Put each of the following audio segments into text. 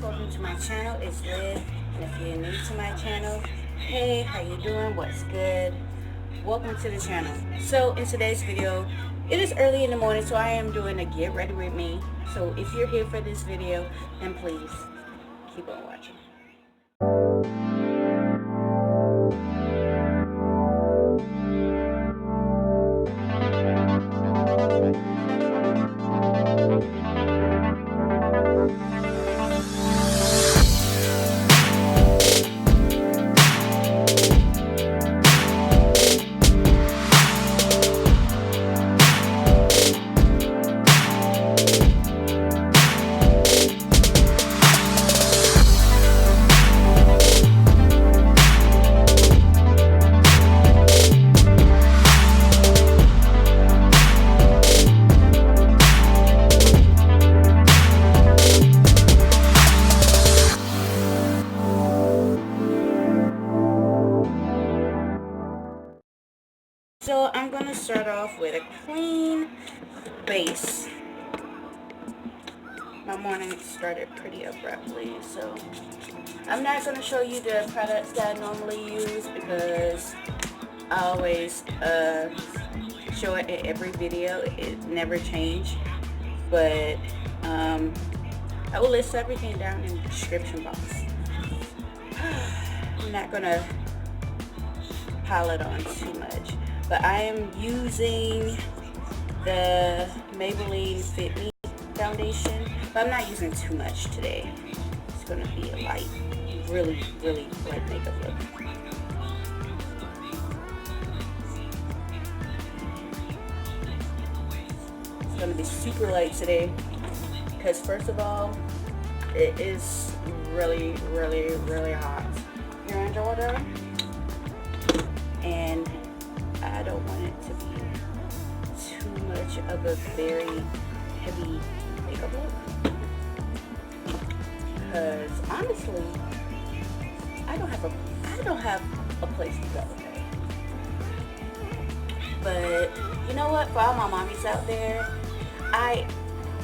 welcome to my channel. It's Liv, and if you're new to my channel, hey, how you doing? What's good? Welcome to the channel. So in today's video, it is early in the morning, so I am doing a get ready with me. So if you're here for this video, then please keep on watching. So I'm going to start off with a clean base. My morning started pretty abruptly, so I'm not going to show you the products that I normally use because I always show it in every video. It never changes, but I will list everything down in the description box. I'm not going to pile it on too much. But I am using the Maybelline Fit Me foundation, but I'm not using too much today. It's going to be a light, really light makeup look. It's going to be super light today because first of all, it is really hot here in Georgia, and I don't want it to be too much of a very heavy makeup look, because honestly, I don't have a place to go today. But you know what? For all my mommies out there,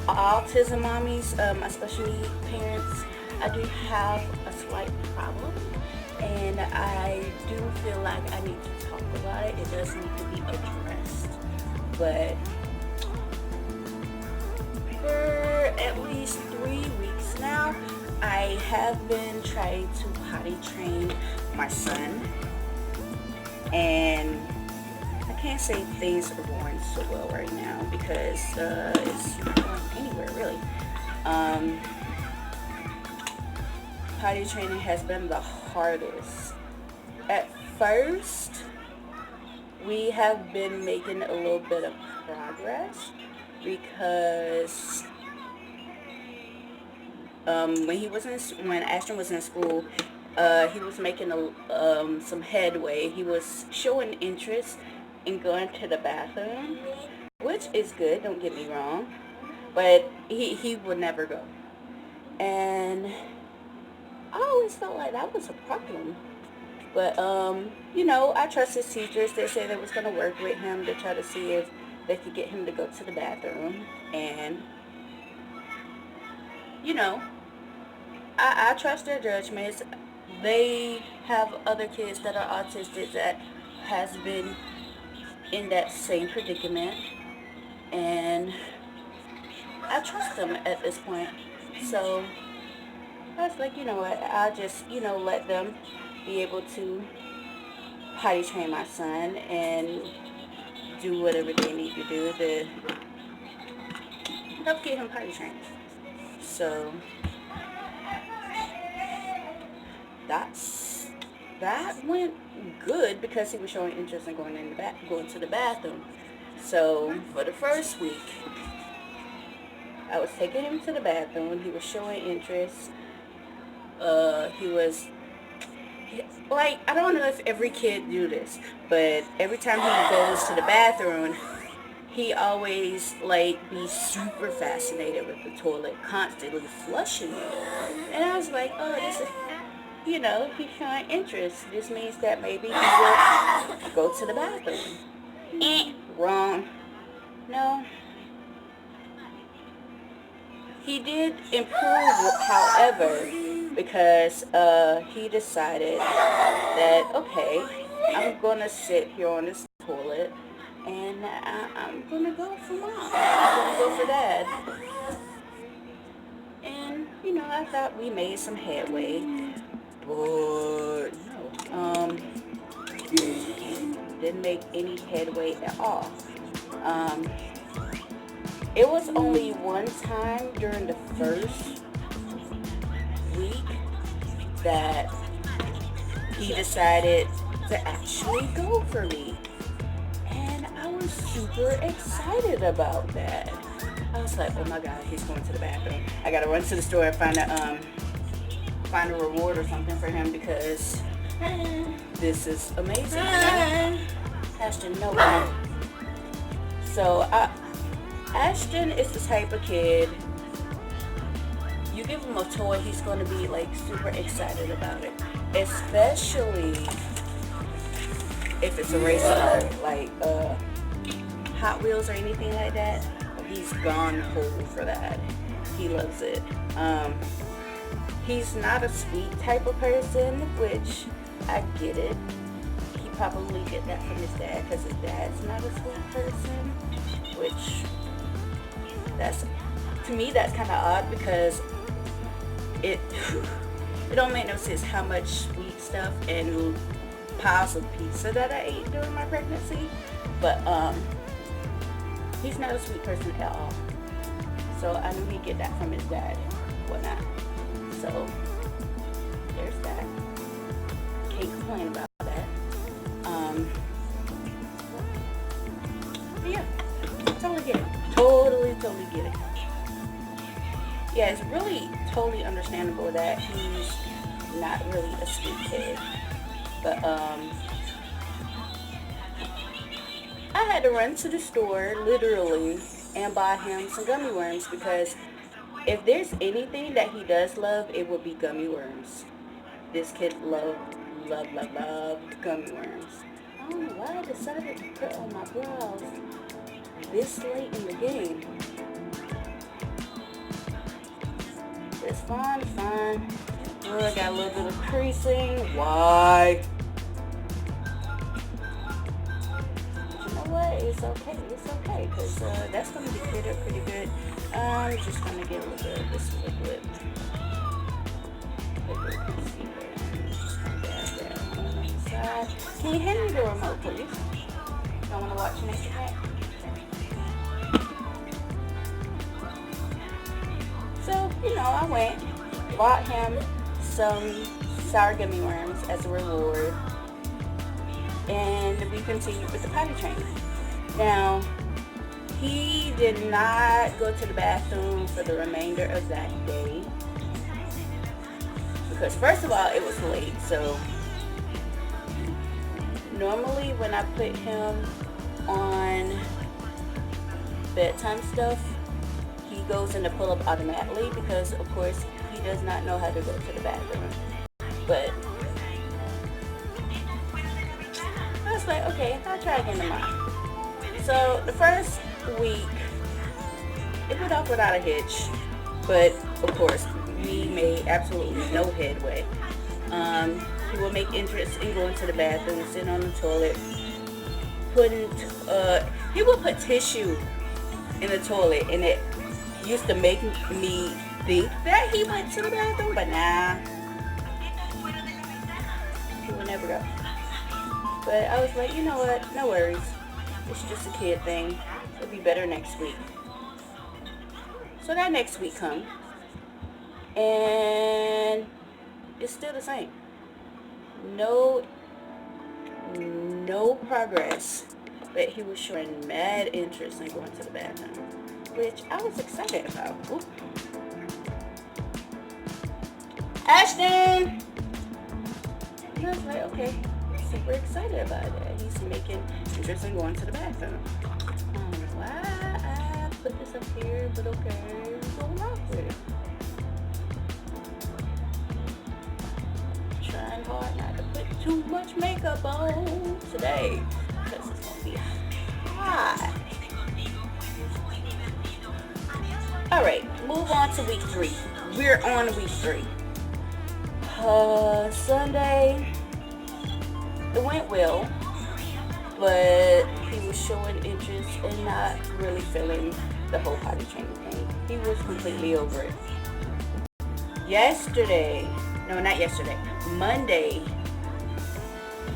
autism mommies, my special need parents, I do have a slight problem, and I do feel like I need to talk about it. It does need to be addressed. But for at least 3 weeks now, I have been trying to potty train my son, and I can't say things are going so well right now because it's not going anywhere really. Potty training has been the hardest. At first, we have been making a little bit of progress because when Ashton was in school, he was making some headway. He was showing interest in going to the bathroom, which is good, don't get me wrong, but he would never go. And I always felt like that was a problem. But, you know, I trust his teachers. They said they was going to work with him to try to see if they could get him to go to the bathroom. And, you know, I trust their judgments. They have other kids that are autistic that has been in that same predicament. And I trust them at this point. So I was like, you know what, I'll just, you know, let them be able to potty train my son and do whatever they need to do to help get him potty trained. So that went good because he was showing interest in going to the bathroom. So for the first week, I was taking him to the bathroom. He was showing interest. He was like, I don't know if every kid do this, but every time he goes to the bathroom, he always like be super fascinated with the toilet, constantly flushing it. And I was like, oh, this is, you know, he's showing interest. This means that maybe he will go to the bathroom. Wrong. No. He did improve, however, because he decided that, okay, I'm going to sit here on this toilet and I'm going to go for mom. I'm going to go for dad. And, I thought we made some headway, but no, didn't make any headway at all. It was only one time during the first week that he decided to actually go for me. And I was super excited about that. I was like, oh my God, he's going to the bathroom. I gotta run to the store and find a reward or something for him because this is amazing. Ashton, no. So Ashton is the type of kid, you give him a toy, he's going to be like super excited about it. Especially if it's a race car, like Hot Wheels or anything like that. He's gone whole for that. He loves it. He's not a sweet type of person, which I get it. He probably get that from his dad because his dad's not a sweet person, which to me that's kind of odd because it don't make no sense how much sweet stuff and piles of pizza that I ate during my pregnancy, but he's not a sweet person at all. So I knew he'd get that from his dad and whatnot. So there's that. Can't complain about that. But yeah, totally get it. Totally get it. Yeah, it's really totally understandable that he's not really a sweet kid. But I had to run to the store, literally, and buy him some gummy worms because if there's anything that he does love, it would be gummy worms. This kid loved gummy worms. I don't know why I decided to put on my brows this late in the game. It's fine. Oh, I got a little bit of creasing. Why? You know what? It's okay, because that's going to be cleared up pretty good. I'm just going to get a little bit of this liquid concealer. I'm just going to dab that on the side. Can you hand me the remote, please? I want to watch next to So, I went, bought him some sour gummy worms as a reward, and we continued with the potty training. Now, he did not go to the bathroom for the remainder of that day, because first of all, it was late, so normally when I put him on bedtime stuff, he goes into pull-up automatically because, of course, he does not know how to go to the bathroom. But I was like, okay, I'll try again tomorrow. So the first week, it went off without a hitch. But, of course, we made absolutely no headway. He will make interest in going to the bathroom, sitting on the toilet, he will put tissue in the toilet, and it used to make me think that he went to the bathroom, but nah, he would never go. But I was like, you know what, no worries, it's just a kid thing, it'll be better next week. So that next week comes, and it's still the same. No progress, but he was showing mad interest in going to the bathroom, which I was excited about. Oop. Ashton! And I was like, okay, super excited about that. He's making interest in going to the bathroom. I don't know why I put this up here, but okay, we're going off with it. Trying hard not to put too much makeup on today, because it's going to be hot. Alright, move on to week 3. We're on week 3. Sunday, it went well, but he was showing interest and not really feeling the whole potty training thing. He was completely over it. Monday,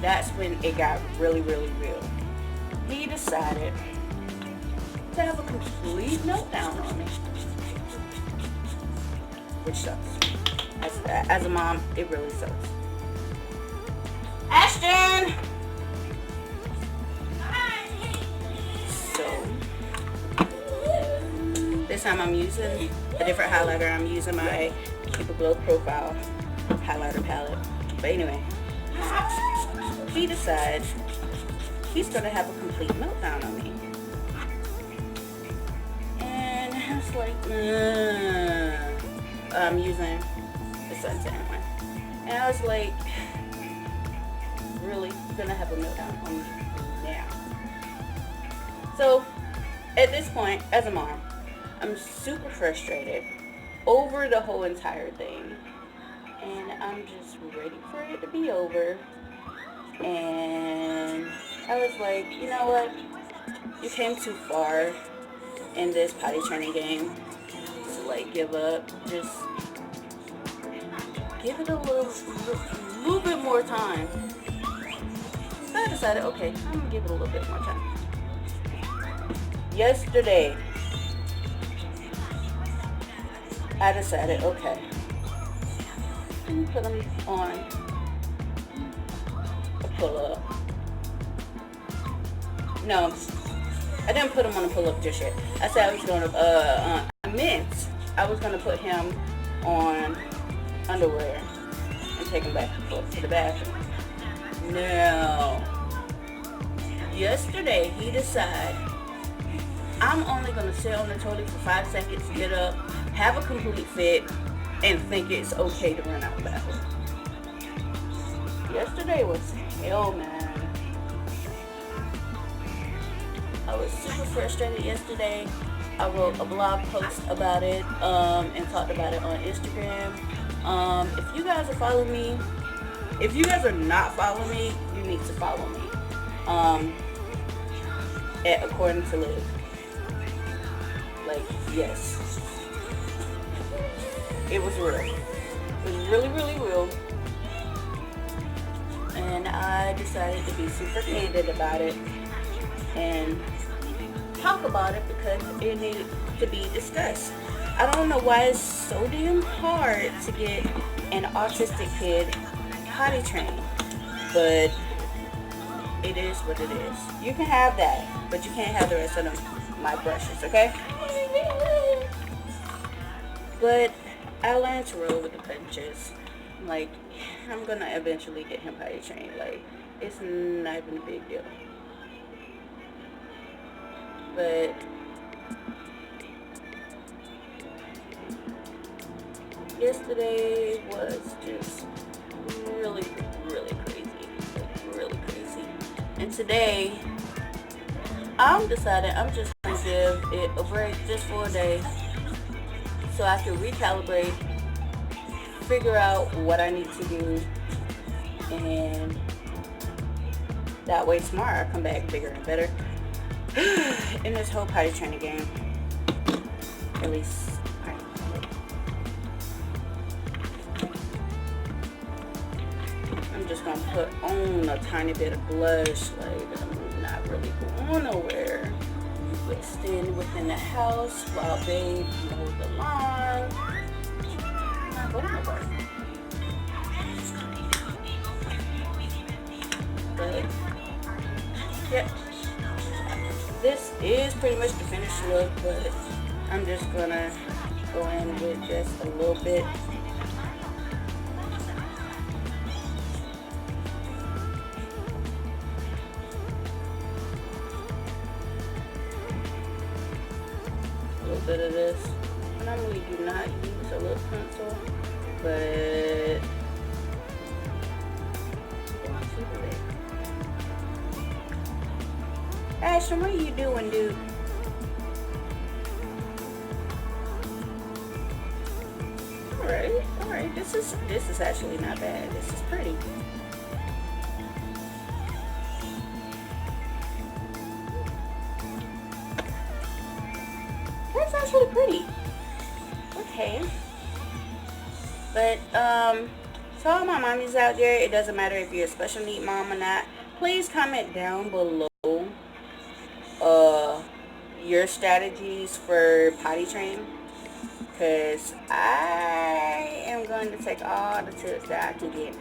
that's when it got really, really real. He decided to have a complete meltdown on me, which sucks. As a mom, it really sucks. Ashton! So, this time I'm using a different highlighter. I'm using my Keep a Glow Profile highlighter palette. But anyway, he decides he's going to have a complete meltdown on me. And I was like, I'm using the suntan one. And I was like, really going to have a meltdown on me now. So, at this point, as a mom, I'm super frustrated over the whole entire thing. And I'm just ready for it to be over. And I was like, you know what? You came too far in this potty training game to like give up. Just give it a little bit more time. So I decided, okay, I'm gonna give it a little bit more time. Yesterday, I decided, okay, I'm gonna put him on a pull-up. No, I didn't put him on a pull-up just yet. I said I was gonna, I was gonna put him on underwear and take him back and forth to the bathroom. No. Yesterday, he decided, I'm only gonna sit on the toilet for 5 seconds, get up, have a complete fit, and think it's okay to run out the bathroom. Yesterday was hell, man. I was super frustrated yesterday. I wrote a blog post about it and talked about it on Instagram. If you guys are following me, if you guys are not following me, you need to follow me. According to Liv. Like, yes. It was real. It was really, really real. And I decided to be super candid about it and talk about it because it needed to be discussed. I don't know why it's so damn hard to get an autistic kid potty trained, but it is what it is. You can have that, but you can't have the rest of my brushes, okay? But I learned to roll with the punches. Like, I'm gonna eventually get him potty trained. Like, it's not even a big deal. But yesterday was just really, really crazy. Like, really crazy. And today, I'm deciding I'm just gonna give it a break just for a day so I can recalibrate, figure out what I need to do, and that way tomorrow I come back bigger and better in this whole potty training game. At least I know. I'm just gonna put on a tiny bit of blush. Like, I'm not really going nowhere. But stand within the house while babe mows the lawn. Not going nowhere. But yeah, this is pretty much the finished look, but I'm just gonna go in with just a little bit. Bit of this. I normally do not use a lip pencil, but Ashton, what are you doing, dude? Okay, this is actually not bad. This is pretty. That's actually pretty. Okay. But to all my mommies out there, it doesn't matter if you're a special need mom or not. Please comment down below your strategies for potty training, because I am going to take all the tips that I can get,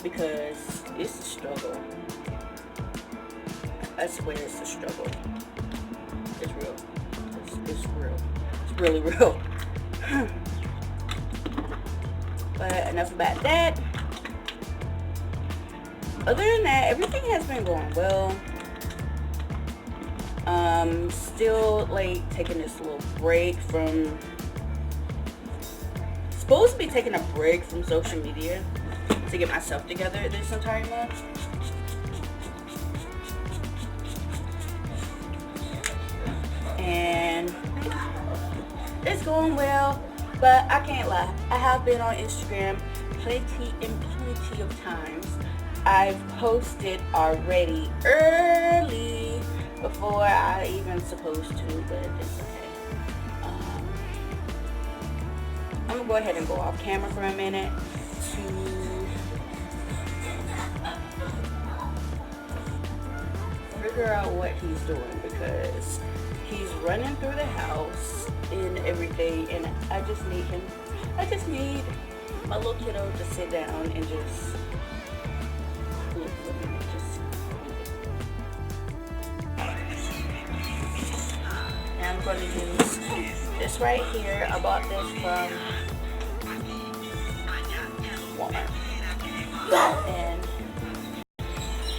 because it's a struggle. I swear it's a struggle. It's real. It's real. It's really real. But enough about that. Other than that, everything has been going well. Still like taking this little break from, supposed to be taking a break from social media to get myself together this entire month. And it's going well, but I can't lie, I have been on Instagram plenty of times. I've posted already early before I even supposed to, but it's okay. I'm gonna go ahead and go off camera for a minute to figure out what he's doing, because he's running through the house and everything, and I just need my little kiddo to sit down and just look for me. And I'm going to use this right here. I bought this from Walmart, and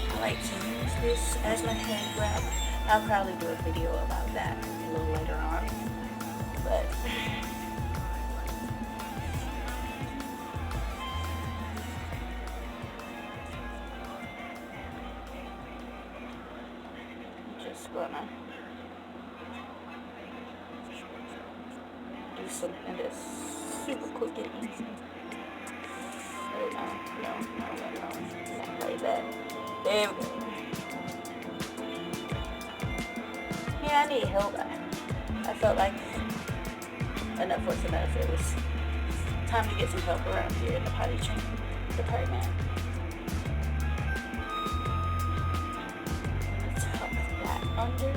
I like to use this as my hand wrap. I'll probably do a video about that a little later on, but I'm just gonna do something that's super quick and easy. Oh, no, not like that. There we go. Yeah, I need help. I felt like enough was enough. It was time to get some help around here in the potty training department. Let's tuck that under.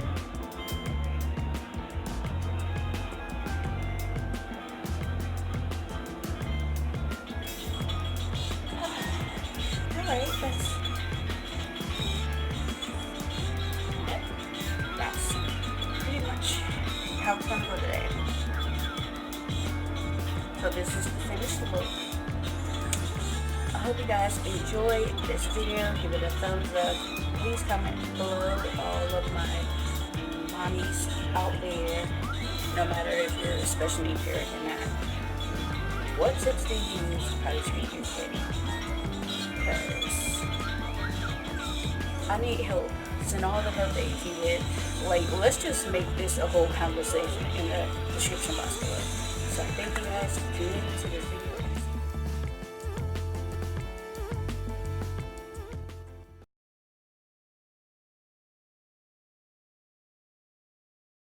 Alright, that's pretty much how it's gonna go today. So this is the finished look. I hope you guys enjoyed this video. Give it a thumbs up. Please comment below, all of my mommies out there, no matter if you're a special need parent or not. What tips do you use to potty train your kid? Because I need help. Send all the help that you can get. Like, let's just make this a whole conversation in the description box below. So thank you guys for tuning into this video.